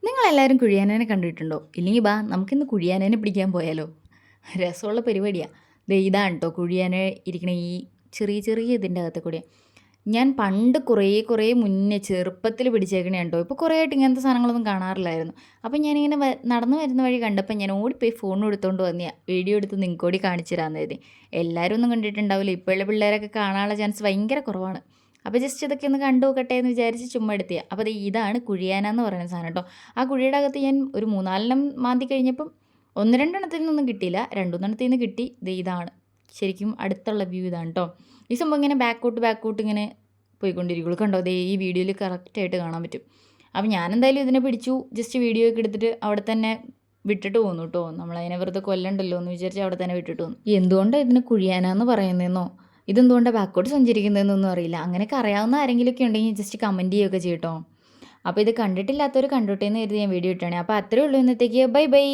നിങ്ങളെല്ലാവരും കുഴിയാനേനെ കണ്ടിട്ടുണ്ടോ? ഇല്ലെങ്കിൽ ബാ നമുക്കിന്ന് കുഴിയാനേനെ പിടിക്കാൻ പോയാലോ? രസമുള്ള പരിപാടിയാണ്. ദേ ഇതാണ് കേട്ടോ കുഴിയാന ഇരിക്കണ ഈ ചെറിയ ചെറിയ ഇതിൻ്റെ അകത്തെ കൂടെ. ഞാൻ പണ്ട് കുറേ മുന്നേ ചെറുപ്പത്തിൽ പിടിച്ചേക്കണേ കേട്ടോ. ഇപ്പോൾ കുറേ ആയിട്ട് ഇങ്ങനത്തെ സാധനങ്ങളൊന്നും കാണാറില്ലായിരുന്നു. അപ്പം ഞാനിങ്ങനെ നടന്നു വരുന്ന വഴി കണ്ടപ്പോൾ ഞാൻ ഓടിപ്പോയി ഫോൺ എടുത്തുകൊണ്ട് വന്നിയാ വീഡിയോ എടുത്ത് നിങ്ങൾക്ക് കൂടി കാണിച്ചു തരാമെന്ന് കരുതി. എല്ലാവരും ഒന്നും കണ്ടിട്ടുണ്ടാവില്ല. ഇപ്പോഴുള്ള പിള്ളേരൊക്കെ കാണാനുള്ള ചാൻസ് ഭയങ്കര കുറവാണ്. അപ്പോൾ ജസ്റ്റ് ഇതൊക്കെ ഒന്ന് കണ്ടു നോക്കട്ടെ എന്ന് വിചാരിച്ച് ചുമ്മാ എടുത്തിയാ. അപ്പോൾ ദേ ഇതാണ് കുഴിയാന എന്ന് പറയുന്ന സാധനം കേട്ടോ. ആ കുഴിയുടെ അകത്ത് ഞാൻ ഒരു 3, 4 മാന്തി കഴിഞ്ഞപ്പം 1, 2 എണ്ണത്തിൽ നിന്നൊന്നും കിട്ടിയില്ല. 2, 3 എണ്ണത്തിൽ നിന്ന് കിട്ടി. ദേ ഇതാണ് ശരിക്കും അടുത്തുള്ള വ്യൂ ഇതാണ് കേട്ടോ. ഈ സംഭവം ഇങ്ങനെ ബാക്കോട്ട് ഇങ്ങനെ പോയിക്കൊണ്ടിരിക്കുള്ളൂ. കണ്ടോ ദേ ഈ വീഡിയോയിൽ കറക്റ്റായിട്ട് കാണാൻ പറ്റും. അപ്പം ഞാനെന്തായാലും ഇതിനെ പിടിച്ചു ജസ്റ്റ് വീഡിയോ ഒക്കെ എടുത്തിട്ട് അവിടെ തന്നെ വിട്ടിട്ട് പോന്നു കേട്ടോ. നമ്മളതിനെ വെറുതെ കൊല്ലണ്ടല്ലോ എന്ന് വിചാരിച്ച് അവിടെ തന്നെ വിട്ടിട്ട് പോന്നു. എന്തുകൊണ്ടാണ് ഇതിന് കുഴിയാനാന്ന് പറയുന്നതെന്നോ ഇതെന്തുകൊണ്ടാണ് ബാക്കോട്ട് സഞ്ചരിക്കുന്നതെന്നൊന്നും അറിയില്ല. അങ്ങനെയൊക്കെ അറിയാവുന്ന ആരെങ്കിലുമൊക്കെ ഉണ്ടെങ്കിൽ ജസ്റ്റ് കമൻറ്റ് ചെയ്യുകയൊക്കെ ചെയ്യട്ടോ. അപ്പോൾ ഇത് കണ്ടിട്ടില്ലാത്തവർ കണ്ടോട്ടെ എന്ന് കരുതി ഞാൻ വീഡിയോ ഇട്ടാണ്. അപ്പോൾ അത്രയേ ഉള്ളൂ ഇന്നത്തേക്ക്. Bye bye.